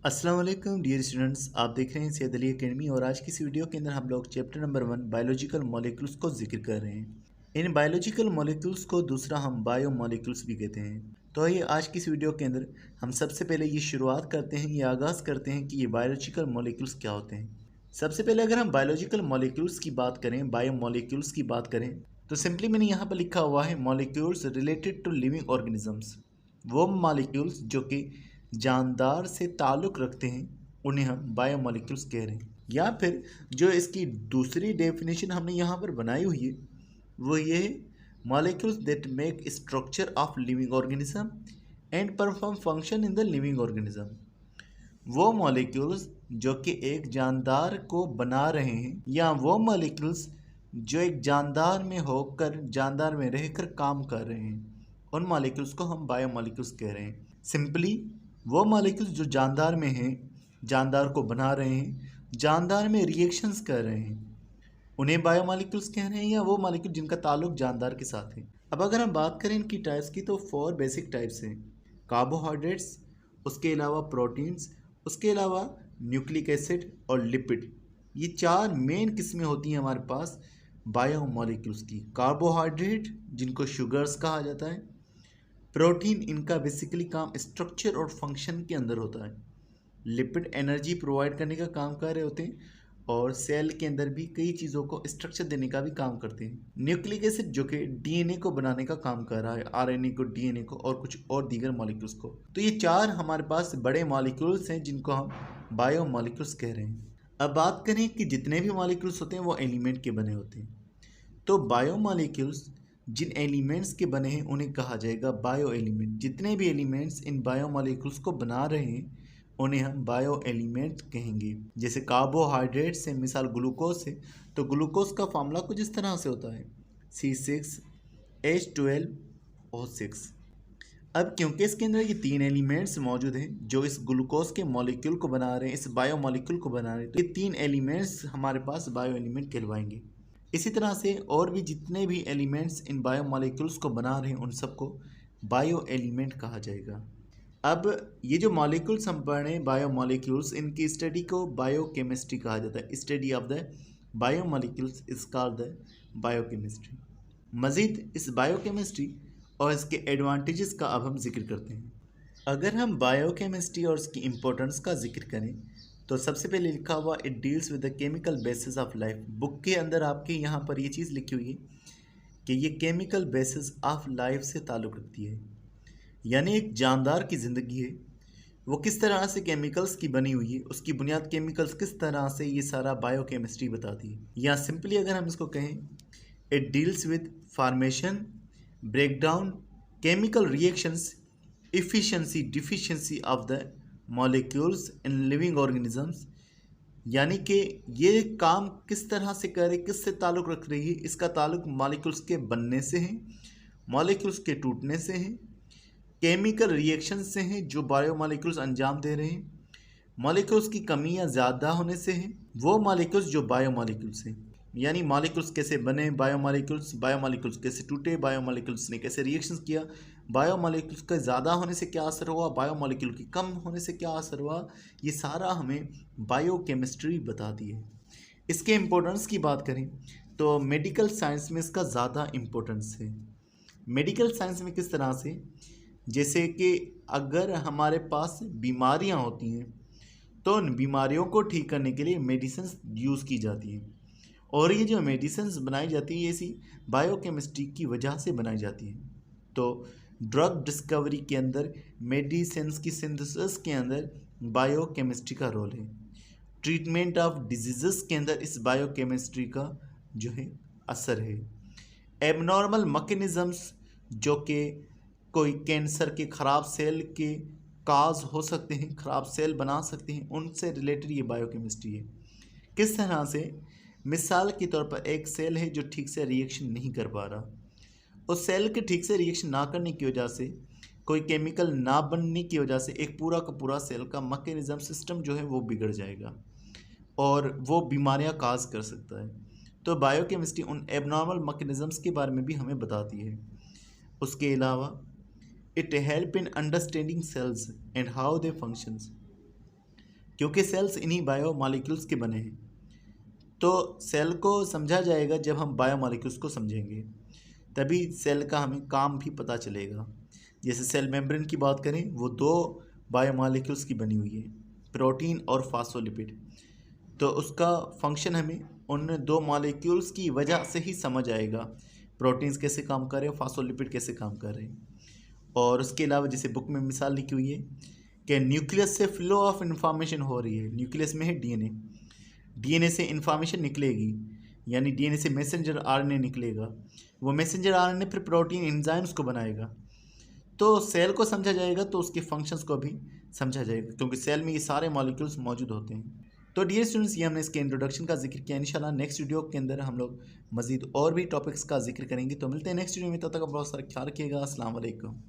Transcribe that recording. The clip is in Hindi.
अस्सलाम वालेकुम डियर स्टूडेंट्स, आप देख रहे हैं सैयद अली एकेडमी। और आज की इस वीडियो के अंदर हम लोग चैप्टर नंबर 1 बायोलॉजिकल मॉलिक्यूल्स को जिक्र कर रहे हैं। इन बायोलॉजिकल मॉलिक्यूल्स को दूसरा हम बायो मॉलिक्यूल्स भी कहते हैं। तो आइए आज की इस वीडियो के अंदर हम सबसे पहले ये शुरुआत करते हैं, ये आगाज़ करते हैं कि ये बायोलॉजिकल मॉलिक्यूल्स क्या होते हैं। सबसे पहले अगर हम बायोलॉजिकल मॉलिक्यूल्स की बात करें, बायो मॉलिक्यूल्स की बात करें, तो सिंपली मैंने यहाँ पर लिखा हुआ है molecules related to living organisms. वो मॉलिक्यूल्स जो कि जानदार से ताल्लुक़ रखते हैं उन्हें हम बायोमॉलिक्यूल्स कह रहे हैं। या फिर जो इसकी दूसरी डेफिनेशन हमने यहाँ पर बनाई हुई है वो ये है, molecules that make structure of living organism and perform function in the living organism. वो मॉलिक्यूल्स जो कि एक जानदार को बना रहे हैं, या वो मॉलिक्यूल्स जो एक जानदार में होकर, जानदार में रहकर काम कर रहे हैं, उन मॉलिक्यूल्स को हम बायोमॉलिक्यूल्स कह रहे हैं। सिंपली वो मॉलिक्यूल्स जो जानदार में हैं, जानदार को बना रहे हैं, जानदार में रिएक्शंस कर रहे हैं, उन्हें बायोमॉलिक्यूल्स कह रहे हैं, या वो मॉलिक्यूल जिनका ताल्लुक जानदार के साथ है। अब अगर हम बात करें इनकी टाइप्स की, तो 4 बेसिक टाइप्स हैं। कार्बोहाइड्रेट्स, उसके अलावा प्रोटीन्स, उसके अलावा न्यूक्लिक एसिड और लिपिड। ये 4 मेन किस्में होती हैं हमारे पास बायोमॉलिक्यूल्स की। कार्बोहाइड्रेट जिनको शुगर्स कहा जाता है, प्रोटीन इनका बेसिकली काम स्ट्रक्चर और फंक्शन के अंदर होता है, लिपिड एनर्जी प्रोवाइड करने का काम कर रहे होते हैं, और सेल के अंदर भी कई चीज़ों को स्ट्रक्चर देने का भी काम करते हैं। न्यूक्लिक एसिड जो कि डीएनए को बनाने का काम कर रहा है, आरएनए को, डीएनए को और कुछ और दीगर मॉलिक्यूल्स को। तो ये 4 हमारे पास बड़े मॉलिक्यूल्स हैं जिनको हम बायोमॉलिक्यूल्स कह रहे हैं। अब बात करें कि जितने भी मॉलिक्यूल्स होते हैं वो एलिमेंट के बने होते हैं। तो बायोमॉलिक्यूल्स जिन एलिमेंट्स के बने हैं उन्हें कहा जाएगा बायो एलिमेंट। जितने भी एलिमेंट्स इन बायोमॉलिक्यूल्स को बना रहे हैं उन्हें हम बायो एलिमेंट कहेंगे। जैसे कार्बोहाइड्रेट से मिसाल ग्लूकोज से, तो ग्लूकोज का फार्मूला कुछ इस तरह से होता है C6H12O6। अब क्योंकि इसके अंदर ये 3 एलिमेंट्स मौजूद हैं जो इस ग्लूकोज के मॉलिक्यूल को बना रहे हैं, इस बायो मॉलिक्यूल को बना रहे हैं, तो ये 3 एलिमेंट्स हमारे पास बायो एलिमेंट कहलवाएंगे। इसी तरह से और भी जितने भी एलिमेंट्स इन बायो मॉलिक्यूल्स को बना रहे हैं उन सबको बायो एलिमेंट कहा जाएगा। अब ये जो मॉलिक्यूल्स हम पढ़ रहे हैं, बायो मॉलिक्यूल्स, इनकी स्टडी को बायोकेमिस्ट्री कहा जाता है। Study of the bio molecules is called the biochemistry. मज़ीद इस बायोकेमिस्ट्री और इसके एडवांटेजेस का अब हम जिक्र करते हैं। अगर हम बायोकेमिस्ट्री और इसकी इम्पोर्टेंस का जिक्र करें तो सबसे पहले लिखा हुआ it deals with the chemical basis of life. Book के अंदर आपके यहाँ पर ये चीज़ लिखी हुई है कि ये केमिकल बेसिस ऑफ लाइफ से ताल्लुक़ रखती है, यानी एक जानदार की ज़िंदगी है वो किस तरह से केमिकल्स की बनी हुई है, उसकी बुनियाद केमिकल्स किस तरह से, ये सारा बायोकेमिस्ट्री बताती है। या सिंपली अगर हम इसको कहें, it deals with formation, breakdown, chemical reactions, efficiency, deficiency of the molecules in living organisms. यानी कि ये काम किस तरह से करे, किससे ताल्लुक़ रख रही है, इसका ताल्लुक़ मॉलिक्यूल्स के बनने से है, मॉलिक्यूल्स के टूटने से है, केमिकल रिएक्शन से हैं जो बायोमॉलिक्यूल्स अंजाम दे रहे हैं, मॉलिक्यूल्स की कमी या ज़्यादा होने से है, वो मॉलिक्यूल्स जो बायोमॉलिक्यूल्स हैं। यानी मॉलिक्यूल्स कैसे बने, बायोमॉलिक्यूल्स कैसे टूटे, बायोमॉलिक्यूल्स ने कैसे रिएक्शंस किया, बायोमॉलिक्यूल्स का ज़्यादा होने से क्या असर हुआ, बायोमॉलिक्यूल की कम होने से क्या असर हुआ, ये सारा हमें बायोकेमिस्ट्री बताती है। इसके इम्पोर्टेंस की बात करें तो मेडिकल साइंस में इसका ज़्यादा इम्पोर्टेंस है। मेडिकल साइंस में किस तरह से, जैसे कि अगर हमारे पास बीमारियां होती हैं तो उन बीमारियों को ठीक करने के लिए मेडिसिन्स यूज़ की जाती हैं, और ये जो मेडिसिन्स बनाई जाती है इसी बायोकेमिस्ट्री की वजह से बनाई जाती हैं। तो ड्रग डिस्कवरी के अंदर, मेडिसिन्स की सिंथेसिस के अंदर बायोकेमिस्ट्री का रोल है। ट्रीटमेंट ऑफ डिजीज़ के अंदर इस बायोकेमिस्ट्री का जो है असर है। एबनॉर्मल मैकेनिज़म्स जो कि कोई कैंसर के ख़राब सेल के काज हो सकते हैं, ख़राब सेल बना सकते हैं, उनसे रिलेटेड ये बायोकेमिस्ट्री है। किस तरह से, मिसाल के तौर पर एक सेल है जो ठीक से रिएक्शन नहीं कर पा रहा, उस सेल के ठीक से रिएक्शन ना करने की वजह से, कोई केमिकल ना बनने की वजह से एक पूरा का पूरा सेल का मैकेनिज़्म सिस्टम जो है वो बिगड़ जाएगा और वो बीमारियां काज कर सकता है। तो बायोकेमिस्ट्री उन एबनॉर्मल मैकेनिज़म्स के बारे में भी हमें बताती है। उसके अलावा it help in understanding cells and how they functions. क्योंकि सेल्स इन्हीं बायोमॉलिक्यूल्स के बने हैं। तो सेल को समझा जाएगा जब हम बायोमॉलिक्यूल्स को समझेंगे, तभी सेल का हमें काम भी पता चलेगा। जैसे सेल मेम्ब्रेन की बात करें, वो 2 बायोमॉलिक्यूल्स की बनी हुई है, प्रोटीन और फास्फोलिपिड। तो उसका फंक्शन हमें उन 2 मॉलिक्यूल्स की वजह से ही समझ आएगा, प्रोटीन्स कैसे काम कर रहे हैं, फास्फोलिपिड कैसे काम कर रहे हैं। और उसके अलावा जैसे बुक में मिसाल लिखी हुई है कि न्यूक्लियस से फ्लो ऑफ इंफॉर्मेशन हो रही है। न्यूक्लियस में है डीएनए, डीएनए से इंफॉर्मेशन निकलेगी, यानी डीएनए से मैसेंजर आरएनए निकलेगा, वो मैसेंजर आरएनए फिर प्रोटीन एंजाइम्स को बनाएगा। तो सेल को समझा जाएगा तो उसके फंक्शंस को भी समझा जाएगा, क्योंकि सेल में ये सारे मॉलिक्यूल्स मौजूद होते हैं। तो डियर स्टूडेंट्स, ये हमने इसके इंट्रोडक्शन का जिक्र किया। इंशाल्लाह नेक्स्ट वीडियो के अंदर हम लोग मजीद और भी टॉपिक्स का जिक्र करेंगे। तो मिलते हैं नेक्स्ट वीडियो में, तब तक बहुत सारा ख्याल रखिएगा। अस्सलाम वालेकुम।